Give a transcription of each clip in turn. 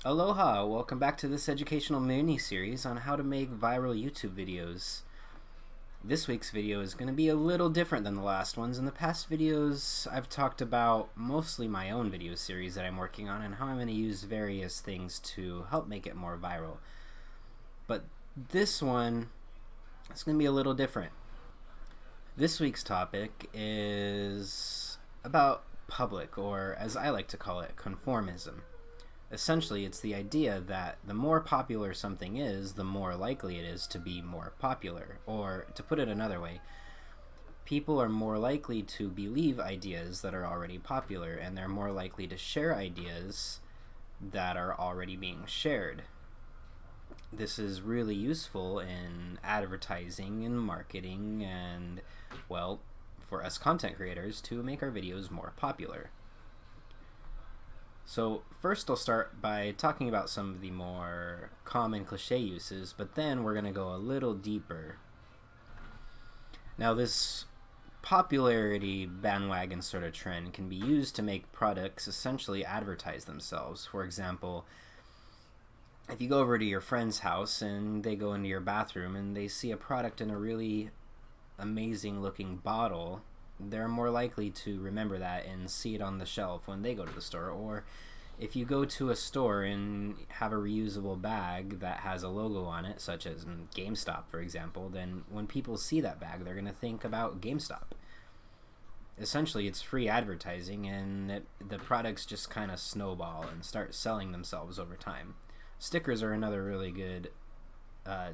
Aloha! Welcome back to this educational mini-series on how to make viral YouTube videos. This week's video is going to be a little different than the last ones. In the past videos, I've talked about mostly my own video series that I'm working on and how I'm going to use various things to help make it more viral. But this one is going to be a little different. This week's topic is about public, or as I like to call it, conformism. Essentially, it's the idea that the more popular something is, the more likely it is to be more popular. Or, to put it another way, people are more likely to believe ideas that are already popular, and they're more likely to share ideas that are already being shared. This is really useful in advertising and marketing and, well, for us content creators to make our videos more popular. So first I'll start by talking about some of the more common cliche uses, but then we're going to go a little deeper. Now this popularity bandwagon sort of trend can be used to make products essentially advertise themselves. For example, if you go over to your friend's house and they go into your bathroom and they see a product in a really amazing looking bottle, they're more likely to remember that and see it on the shelf when they go to the store. Or if you go to a store and have a reusable bag that has a logo on it, such as GameStop, for example, then when people see that bag, they're going to think about GameStop. Essentially, it's free advertising, and the products just kind of snowball and start selling themselves over time. Stickers are another really good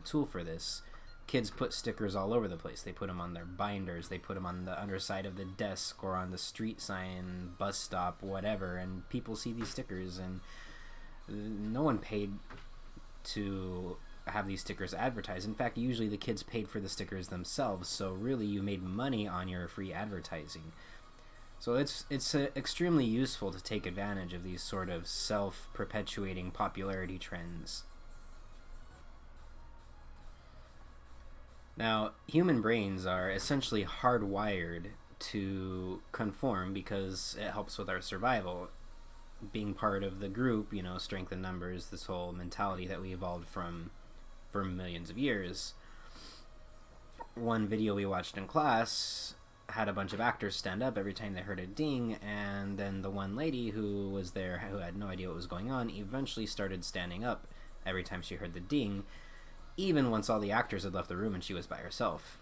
tool for this. Kids put stickers all over the place. They put them on their binders, they put them on the underside of the desk or on the street sign, bus stop, whatever, and people see these stickers, and no one paid to have these stickers advertised. In fact, usually the kids paid for the stickers themselves, so really you made money on your free advertising. So it's extremely useful to take advantage of these sort of self-perpetuating popularity trends. Now, human brains are essentially hardwired to conform because it helps with our survival. Being part of the group, strength in numbers, this whole mentality that we evolved from for millions of years. One video we watched in class had a bunch of actors stand up every time they heard a ding, and then the one lady who was there, who had no idea what was going on, eventually started standing up every time she heard the ding, even once all the actors had left the room and she was by herself.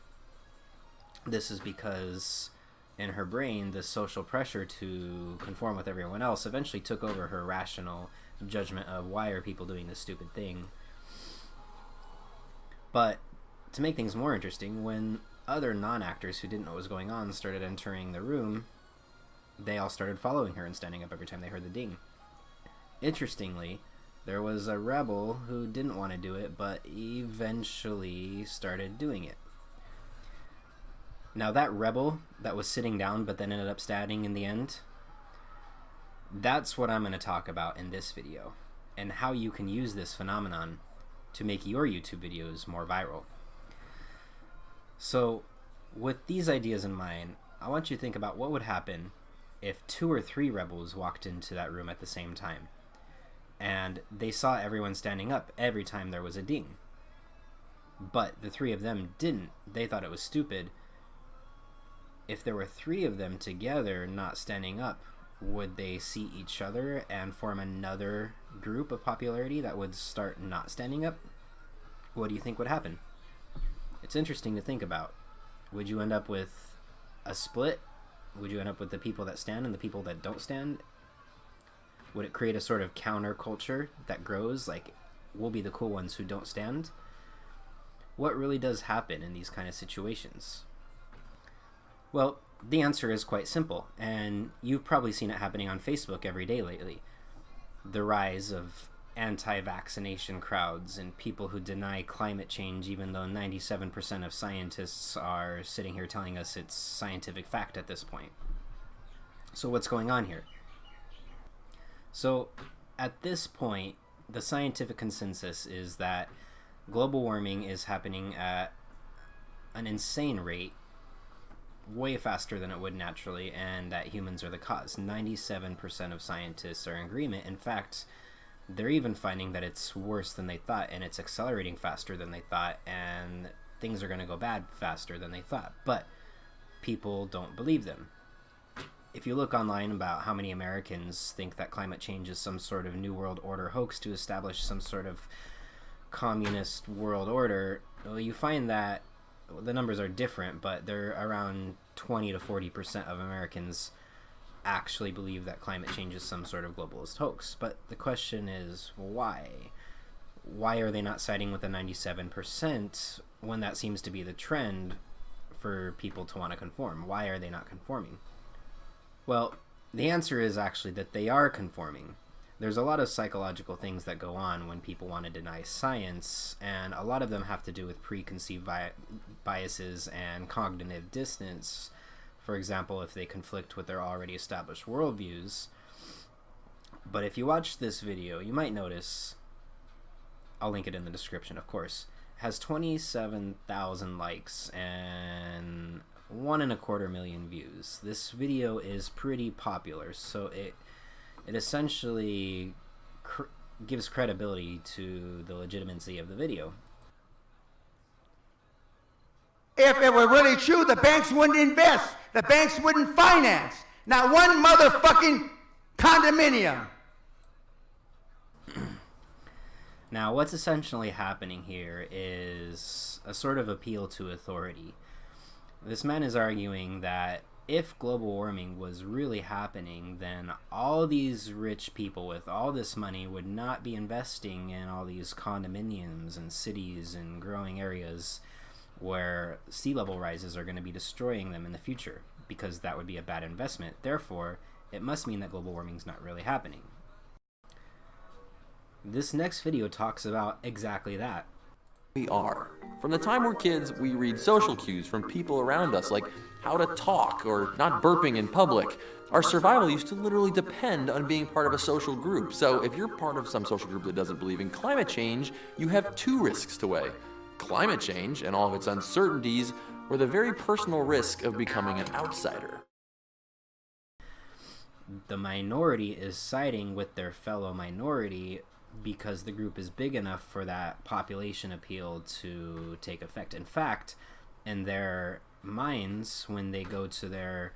This is because in her brain, the social pressure to conform with everyone else eventually took over her rational judgment of why are people doing this stupid thing. But to make things more interesting, when other non-actors who didn't know what was going on started entering the room, they all started following her and standing up every time they heard the ding. Interestingly, there was a rebel who didn't want to do it, but eventually started doing it. Now that rebel that was sitting down but then ended up standing in the end, that's what I'm going to talk about in this video, and how you can use this phenomenon to make your YouTube videos more viral. So with these ideas in mind, I want you to think about what would happen if 2 or 3 rebels walked into that room at the same time, and they saw everyone standing up every time there was a ding. But the 3 of them didn't. They thought it was stupid. If there were 3 of them together not standing up, would they see each other and form another group of popularity that would start not standing up? What do you think would happen? It's interesting to think about. Would you end up with a split? Would you end up with the people that stand and the people that don't stand? Would it create a sort of counterculture that grows, like we'll be the cool ones who don't stand? What really does happen in these kind of situations? Well, the answer is quite simple, and you've probably seen it happening on Facebook every day lately. The rise of anti-vaccination crowds and people who deny climate change, even though 97% of scientists are sitting here telling us it's scientific fact at this point. So what's going on here? So at this point, the scientific consensus is that global warming is happening at an insane rate, way faster than it would naturally, and that humans are the cause. 97% of scientists are in agreement. In fact, They're even finding that it's worse than they thought, and it's accelerating faster than they thought, and things are going to go bad faster than they thought. But people don't believe them. If you look online about how many Americans think that climate change is some sort of New World Order hoax to establish some sort of communist world order, well, you find that the numbers are different, but they're around 20 to 40% of Americans actually believe that climate change is some sort of globalist hoax. But the question is, why? Why are they not siding with the 97% when that seems to be the trend for people to want to conform? Why are they not conforming? Well, the answer is actually that they are conforming. There's a lot of psychological things that go on when people want to deny science, and a lot of them have to do with preconceived biases and cognitive dissonance. For example, if they conflict with their already established worldviews. But if you watch this video, you might notice, I'll link it in the description, of course, it has 27,000 likes and 1.25 million views. This video is pretty popular, so it essentially gives credibility to the legitimacy of the video. If it were really true, the banks wouldn't invest. The banks wouldn't finance. Not one motherfucking condominium. Now, what's essentially happening here is a sort of appeal to authority. This man is arguing that if global warming was really happening, then all these rich people with all this money would not be investing in all these condominiums and cities and growing areas where sea level rises are going to be destroying them in the future, because that would be a bad investment. Therefore, it must mean that global warming is not really happening. This next video talks about exactly that. We are. From the time we're kids, we read social cues from people around us, like how to talk or not burping in public. Our survival used to literally depend on being part of a social group. So if you're part of some social group that doesn't believe in climate change, you have two risks to weigh: climate change and all of its uncertainties, or the very personal risk of becoming an outsider. The minority is siding with their fellow minority because the group is big enough for that population appeal to take effect. In fact, in their minds, when they go to their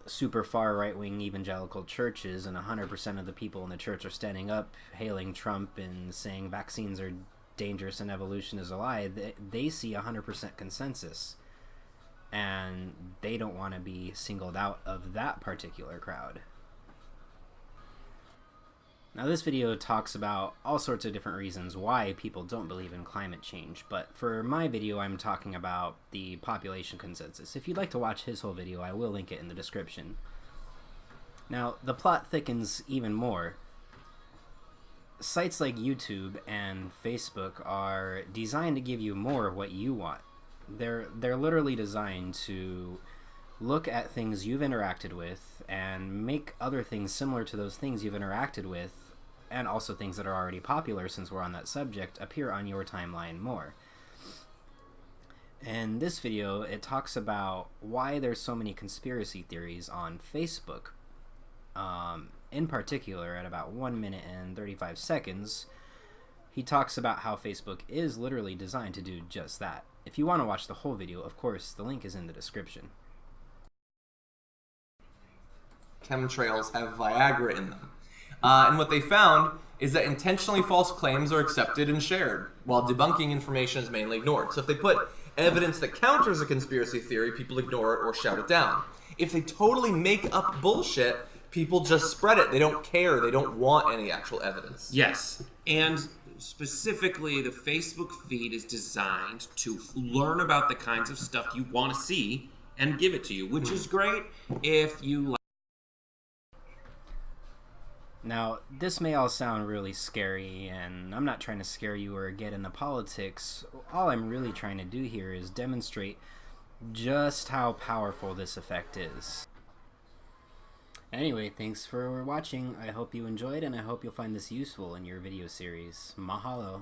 super far right-wing evangelical churches and 100% of the people in the church are standing up hailing Trump and saying vaccines are dangerous and evolution is a lie, they see 100% consensus, and they don't want to be singled out of that particular crowd. Now, this video talks about all sorts of different reasons why people don't believe in climate change, but for my video I'm talking about the population consensus. If you'd like to watch his whole video, I will link it in the description. Now, the plot thickens even more. Sites like YouTube and Facebook are designed to give you more of what you want. They're literally designed to look at things you've interacted with and make other things similar to those things you've interacted with, and also things that are already popular, since we're on that subject, appear on your timeline more. In this video, it talks about why there's so many conspiracy theories on Facebook. In particular, at about 1 minute and 35 seconds, he talks about how Facebook is literally designed to do just that. If you want to watch the whole video, of course, the link is in the description. Chemtrails have Viagra in them. And what they found is that intentionally false claims are accepted and shared, while debunking information is mainly ignored. So if they put evidence that counters a conspiracy theory, people ignore it or shout it down. If they totally make up bullshit, people just spread it. They don't care. They don't want any actual evidence. Yes, and specifically the Facebook feed is designed to learn about the kinds of stuff you want to see and give it to you, which is great if you like. Now, this may all sound really scary, and I'm not trying to scare you or get into politics. All I'm really trying to do here is demonstrate just how powerful this effect is. Anyway, thanks for watching. I hope you enjoyed, and I hope you'll find this useful in your video series. Mahalo.